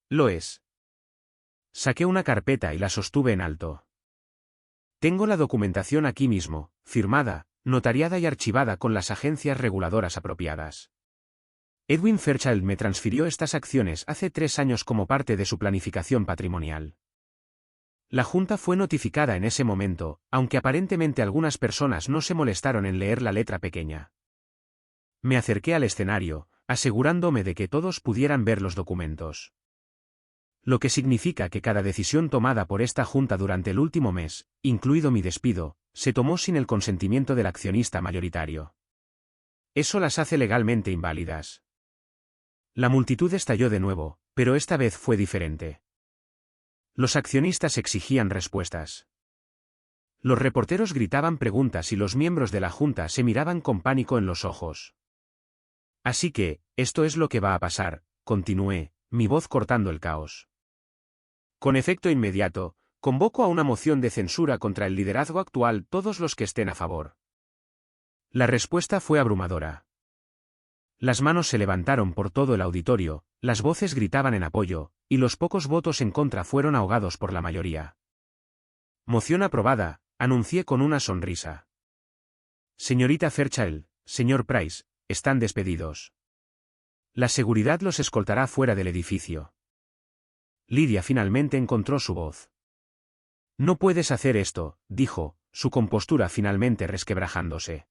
Lo es. Saqué una carpeta y la sostuve en alto. Tengo la documentación aquí mismo, firmada, notariada y archivada con las agencias reguladoras apropiadas. Edwin Fairchild me transfirió estas acciones hace 3 años como parte de su planificación patrimonial. La Junta fue notificada en ese momento, aunque aparentemente algunas personas no se molestaron en leer la letra pequeña. Me acerqué al escenario, asegurándome de que todos pudieran ver los documentos. Lo que significa que cada decisión tomada por esta Junta durante el último mes, incluido mi despido, se tomó sin el consentimiento del accionista mayoritario. Eso las hace legalmente inválidas. La multitud estalló de nuevo, pero esta vez fue diferente. Los accionistas exigían respuestas. Los reporteros gritaban preguntas y los miembros de la Junta se miraban con pánico en los ojos. Así que, esto es lo que va a pasar, continué, mi voz cortando el caos. Con efecto inmediato, convoco a una moción de censura contra el liderazgo actual todos los que estén a favor. La respuesta fue abrumadora. Las manos se levantaron por todo el auditorio, las voces gritaban en apoyo, y los pocos votos en contra fueron ahogados por la mayoría. Moción aprobada, anuncié con una sonrisa. Señorita Fairchild, señor Price, están despedidos. La seguridad los escoltará fuera del edificio. Lydia finalmente encontró su voz. No puedes hacer esto, dijo, su compostura finalmente resquebrajándose.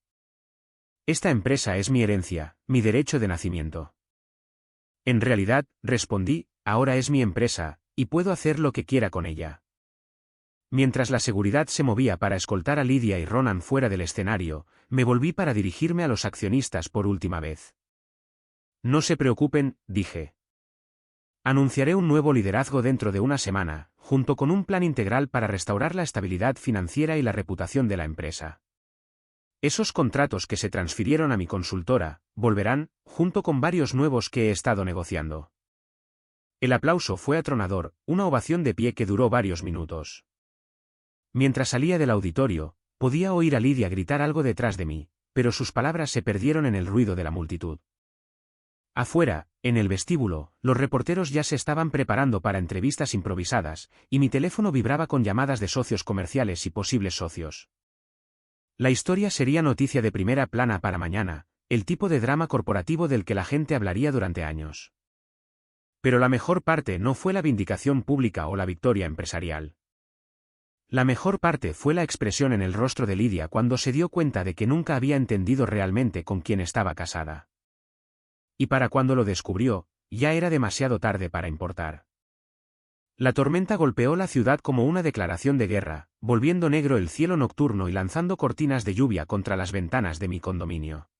Esta empresa es mi herencia, mi derecho de nacimiento. En realidad, respondí, ahora es mi empresa, y puedo hacer lo que quiera con ella. Mientras la seguridad se movía para escoltar a Lydia y Ronan fuera del escenario, me volví para dirigirme a los accionistas por última vez. No se preocupen, dije. Anunciaré un nuevo liderazgo dentro de una semana, junto con un plan integral para restaurar la estabilidad financiera y la reputación de la empresa. Esos contratos que se transfirieron a mi consultora, volverán, junto con varios nuevos que he estado negociando. El aplauso fue atronador, una ovación de pie que duró varios minutos. Mientras salía del auditorio, podía oír a Lydia gritar algo detrás de mí, pero sus palabras se perdieron en el ruido de la multitud. Afuera, en el vestíbulo, los reporteros ya se estaban preparando para entrevistas improvisadas, y mi teléfono vibraba con llamadas de socios comerciales y posibles socios. La historia sería noticia de primera plana para mañana, el tipo de drama corporativo del que la gente hablaría durante años. Pero la mejor parte no fue la vindicación pública o la victoria empresarial. La mejor parte fue la expresión en el rostro de Lydia cuando se dio cuenta de que nunca había entendido realmente con quién estaba casada. Y para cuando lo descubrió, ya era demasiado tarde para importar. La tormenta golpeó la ciudad como una declaración de guerra, volviendo negro el cielo nocturno y lanzando cortinas de lluvia contra las ventanas de mi condominio.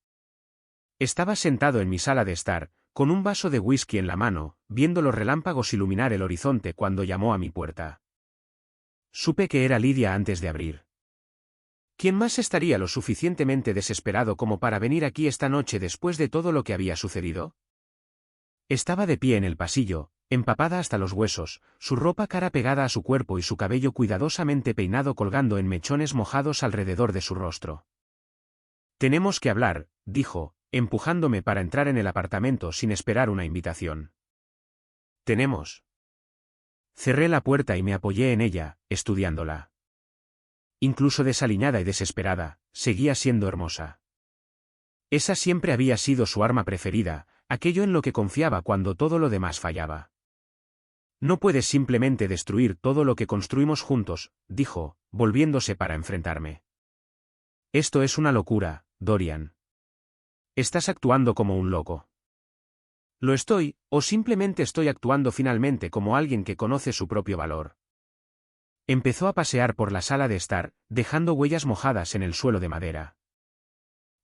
Estaba sentado en mi sala de estar, con un vaso de whisky en la mano, viendo los relámpagos iluminar el horizonte cuando llamó a mi puerta. Supe que era Lydia antes de abrir. ¿Quién más estaría lo suficientemente desesperado como para venir aquí esta noche después de todo lo que había sucedido? Estaba de pie en el pasillo, empapada hasta los huesos, su ropa cara pegada a su cuerpo y su cabello cuidadosamente peinado colgando en mechones mojados alrededor de su rostro. Tenemos que hablar, dijo, empujándome para entrar en el apartamento sin esperar una invitación. Tenemos. Cerré la puerta y me apoyé en ella, estudiándola. Incluso desaliñada y desesperada, seguía siendo hermosa. Esa siempre había sido su arma preferida, aquello en lo que confiaba cuando todo lo demás fallaba. No puedes simplemente destruir todo lo que construimos juntos, dijo, volviéndose para enfrentarme. Esto es una locura, Dorian. Estás actuando como un loco. ¿Lo estoy, o simplemente estoy actuando finalmente como alguien que conoce su propio valor? Empezó a pasear por la sala de estar, dejando huellas mojadas en el suelo de madera.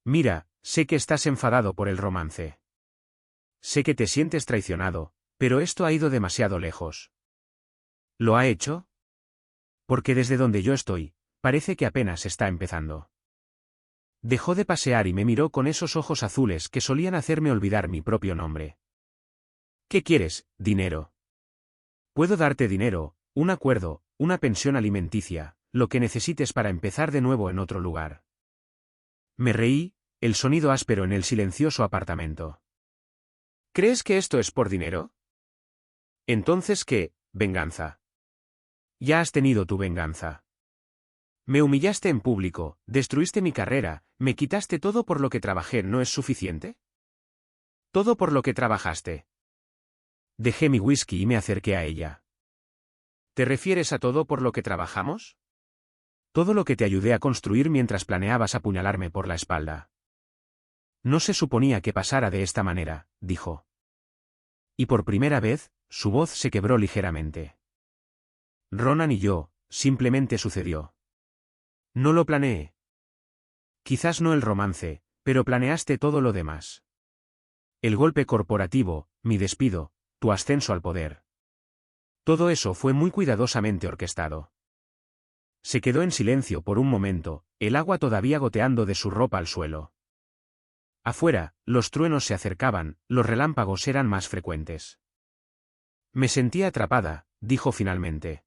Mira, sé que estás enfadado por el romance. Sé que te sientes traicionado, pero esto ha ido demasiado lejos. ¿Lo ha hecho? Porque desde donde yo estoy, parece que apenas está empezando. Dejó de pasear y me miró con esos ojos azules que solían hacerme olvidar mi propio nombre. ¿Qué quieres, dinero? Puedo darte dinero, un acuerdo, una pensión alimenticia, lo que necesites para empezar de nuevo en otro lugar. Me reí, el sonido áspero en el silencioso apartamento. ¿Crees que esto es por dinero? Entonces, ¿qué? Venganza. Ya has tenido tu venganza. Me humillaste en público, destruiste mi carrera, me quitaste todo por lo que trabajé, ¿no es suficiente? Todo por lo que trabajaste. Dejé mi whisky y me acerqué a ella. ¿Te refieres a todo por lo que trabajamos? Todo lo que te ayudé a construir mientras planeabas apuñalarme por la espalda. No se suponía que pasara de esta manera, dijo. Y por primera vez, su voz se quebró ligeramente. Ronan y yo, simplemente sucedió. No lo planeé. Quizás no el romance, pero planeaste todo lo demás. El golpe corporativo, mi despido, tu ascenso al poder. Todo eso fue muy cuidadosamente orquestado. Se quedó en silencio por un momento, el agua todavía goteando de su ropa al suelo. Afuera, los truenos se acercaban, los relámpagos eran más frecuentes. Me sentía atrapada, dijo finalmente.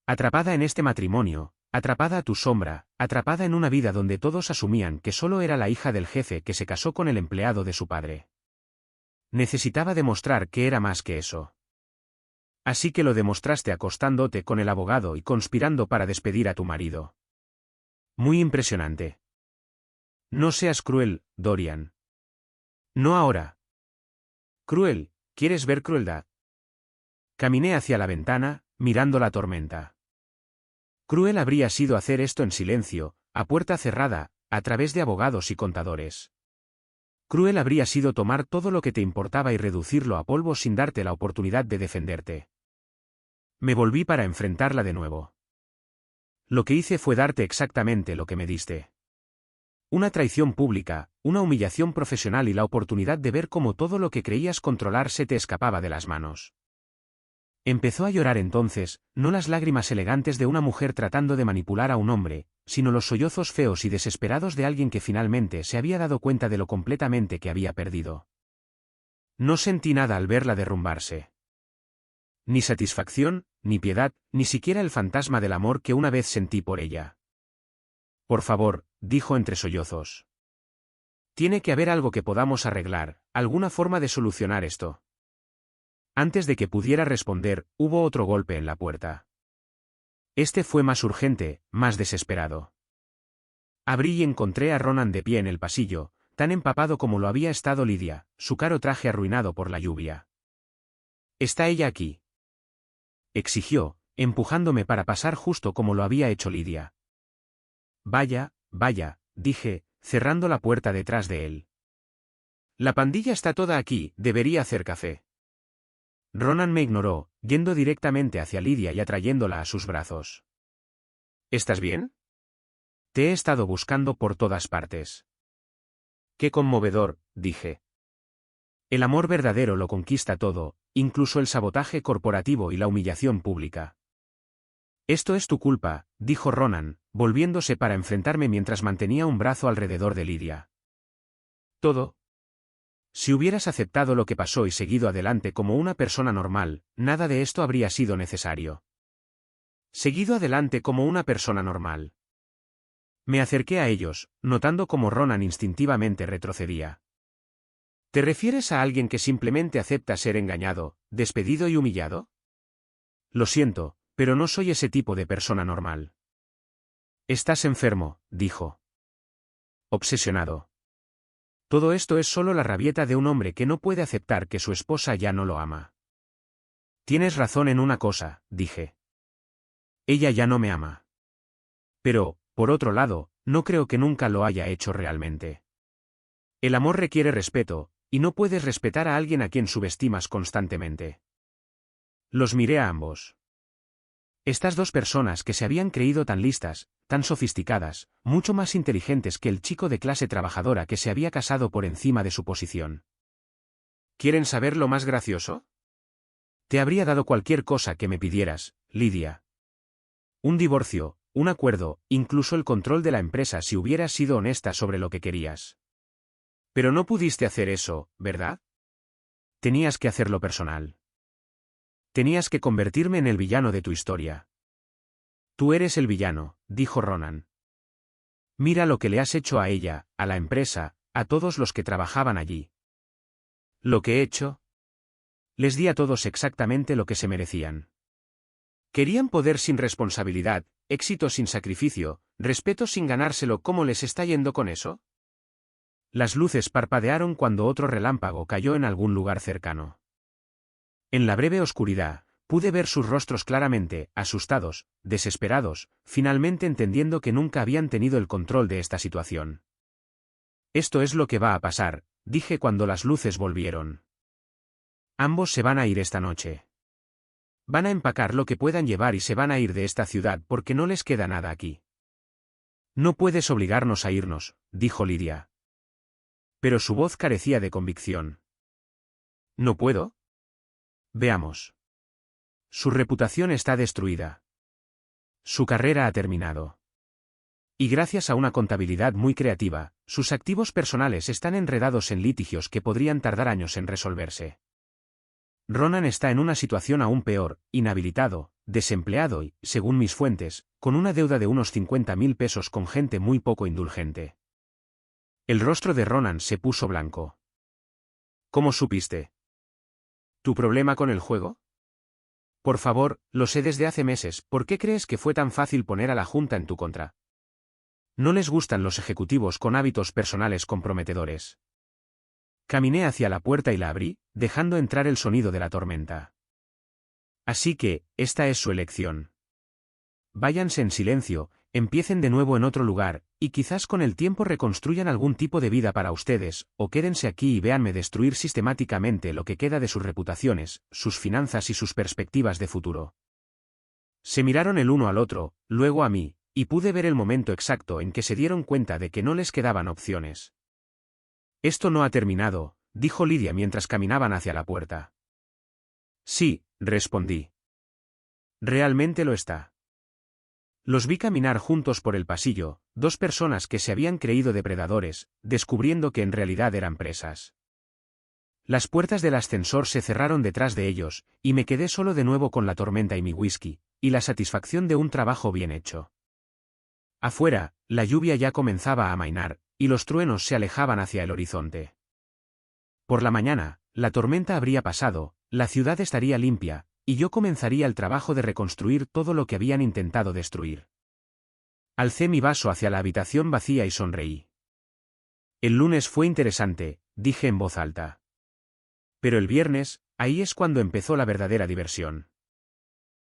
Atrapada en este matrimonio, atrapada a tu sombra, atrapada en una vida donde todos asumían que solo era la hija del jefe que se casó con el empleado de su padre. Necesitaba demostrar que era más que eso. Así que lo demostraste acostándote con el abogado y conspirando para despedir a tu marido. Muy impresionante. No seas cruel, Dorian. No ahora. Cruel, ¿quieres ver crueldad? Caminé hacia la ventana, mirando la tormenta. Cruel habría sido hacer esto en silencio, a puerta cerrada, a través de abogados y contadores. Cruel habría sido tomar todo lo que te importaba y reducirlo a polvo sin darte la oportunidad de defenderte. Me volví para enfrentarla de nuevo. Lo que hice fue darte exactamente lo que me diste. Una traición pública, una humillación profesional y la oportunidad de ver cómo todo lo que creías controlar se te escapaba de las manos. Empezó a llorar entonces, no las lágrimas elegantes de una mujer tratando de manipular a un hombre, sino los sollozos feos y desesperados de alguien que finalmente se había dado cuenta de lo completamente que había perdido. No sentí nada al verla derrumbarse. Ni satisfacción, ni piedad, ni siquiera el fantasma del amor que una vez sentí por ella. Por favor, dijo entre sollozos. Tiene que haber algo que podamos arreglar, alguna forma de solucionar esto. Antes de que pudiera responder, hubo otro golpe en la puerta. Este fue más urgente, más desesperado. Abrí y encontré a Ronan de pie en el pasillo, tan empapado como lo había estado Lidia, su caro traje arruinado por la lluvia. ¿Está ella aquí?, exigió, empujándome para pasar justo como lo había hecho Lidia. Vaya, vaya, dije, cerrando la puerta detrás de él. La pandilla está toda aquí, debería hacer café. Ronan me ignoró, yendo directamente hacia Lidia y atrayéndola a sus brazos. ¿Estás bien? Te he estado buscando por todas partes. Qué conmovedor, dije. El amor verdadero lo conquista todo, incluso el sabotaje corporativo y la humillación pública. Esto es tu culpa, dijo Ronan, volviéndose para enfrentarme mientras mantenía un brazo alrededor de Lidia. ¿Todo? Si hubieras aceptado lo que pasó y seguido adelante como una persona normal, nada de esto habría sido necesario. Seguido adelante como una persona normal. Me acerqué a ellos, notando cómo Ronan instintivamente retrocedía. ¿Te refieres a alguien que simplemente acepta ser engañado, despedido y humillado? Lo siento, pero no soy ese tipo de persona normal. Estás enfermo, dijo. Obsesionado. Todo esto es solo la rabieta de un hombre que no puede aceptar que su esposa ya no lo ama. Tienes razón en una cosa, dije. Ella ya no me ama. Pero, por otro lado, no creo que nunca lo haya hecho realmente. El amor requiere respeto, y no puedes respetar a alguien a quien subestimas constantemente. Los miré a ambos. Estas dos personas que se habían creído tan listas, tan sofisticadas, mucho más inteligentes que el chico de clase trabajadora que se había casado por encima de su posición. ¿Quieren saber lo más gracioso? Te habría dado cualquier cosa que me pidieras, Lidia. Un divorcio, un acuerdo, incluso el control de la empresa si hubieras sido honesta sobre lo que querías. Pero no pudiste hacer eso, ¿verdad? Tenías que hacerlo personal. Tenías que convertirme en el villano de tu historia. Tú eres el villano, dijo Ronan. Mira lo que le has hecho a ella, a la empresa, a todos los que trabajaban allí. ¿Lo que he hecho? Les di a todos exactamente lo que se merecían. Querían poder sin responsabilidad, éxito sin sacrificio, respeto sin ganárselo. ¿Cómo les está yendo con eso? Las luces parpadearon cuando otro relámpago cayó en algún lugar cercano. En la breve oscuridad, pude ver sus rostros claramente, asustados, desesperados, finalmente entendiendo que nunca habían tenido el control de esta situación. Esto es lo que va a pasar, dije cuando las luces volvieron. Ambos se van a ir esta noche. Van a empacar lo que puedan llevar y se van a ir de esta ciudad porque no les queda nada aquí. No puedes obligarnos a irnos, dijo Lidia. Pero su voz carecía de convicción. ¿No puedo? Veamos. Su reputación está destruida. Su carrera ha terminado. Y gracias a una contabilidad muy creativa, sus activos personales están enredados en litigios que podrían tardar años en resolverse. Ronan está en una situación aún peor, inhabilitado, desempleado y, según mis fuentes, con una deuda de unos 50.000 pesos con gente muy poco indulgente. El rostro de Ronan se puso blanco. ¿Cómo supiste? ¿Tu problema con el juego? Por favor, lo sé desde hace meses. ¿Por qué crees que fue tan fácil poner a la Junta en tu contra? No les gustan los ejecutivos con hábitos personales comprometedores. Caminé hacia la puerta y la abrí, dejando entrar el sonido de la tormenta. Así que, esta es su elección. Váyanse en silencio, empiecen de nuevo en otro lugar, y quizás con el tiempo reconstruyan algún tipo de vida para ustedes, o quédense aquí y véanme destruir sistemáticamente lo que queda de sus reputaciones, sus finanzas y sus perspectivas de futuro. Se miraron el uno al otro, luego a mí, y pude ver el momento exacto en que se dieron cuenta de que no les quedaban opciones. Esto no ha terminado, dijo Lidia mientras caminaban hacia la puerta. Sí, respondí. Realmente lo está. Los vi caminar juntos por el pasillo, dos personas que se habían creído depredadores, descubriendo que en realidad eran presas. Las puertas del ascensor se cerraron detrás de ellos, y me quedé solo de nuevo con la tormenta y mi whisky, y la satisfacción de un trabajo bien hecho. Afuera, la lluvia ya comenzaba a amainar, y los truenos se alejaban hacia el horizonte. Por la mañana, la tormenta habría pasado, la ciudad estaría limpia, y yo comenzaría el trabajo de reconstruir todo lo que habían intentado destruir. Alcé mi vaso hacia la habitación vacía y sonreí. El lunes fue interesante, dije en voz alta. Pero el viernes, ahí es cuando empezó la verdadera diversión.